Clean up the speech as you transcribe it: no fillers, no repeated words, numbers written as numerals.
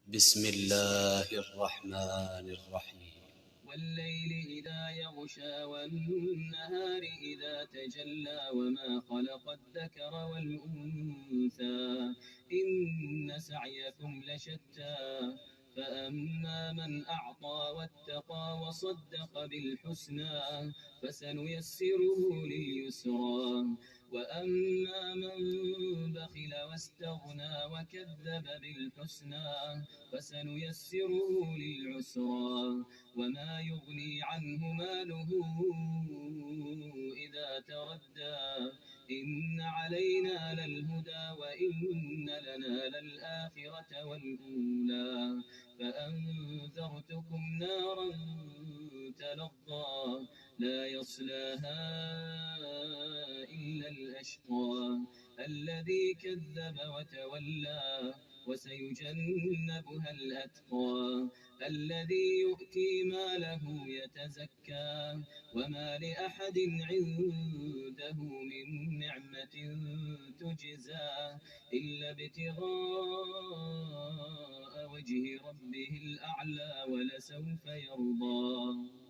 بسم الله الرحمن الرحيم. والليل إذا يغشى والنهار إذا تجلى وما خلق الذكر والأنثى إن سعيكم لشتى فأما من أعطى واتقى وصدق بالحسنى فسنيسره لليسرى وأما من بخل واستغنى وكذب بالحسنى فسنيسره للعسرى وما يغني عنه ماله إذا تردى إن علينا للهدى وإن لنا للآخرة والأولى فأنذرتكم نارا تلظى لا يصلاها إلا الأشقى الذي كذب وتولى وسيجنبها الأتقى الذي يؤتي ماله يتزكى وما لأحد عنده من نعمة تجزى إلا ابتغاء وجه ربه الأعلى ولسوف يرضى.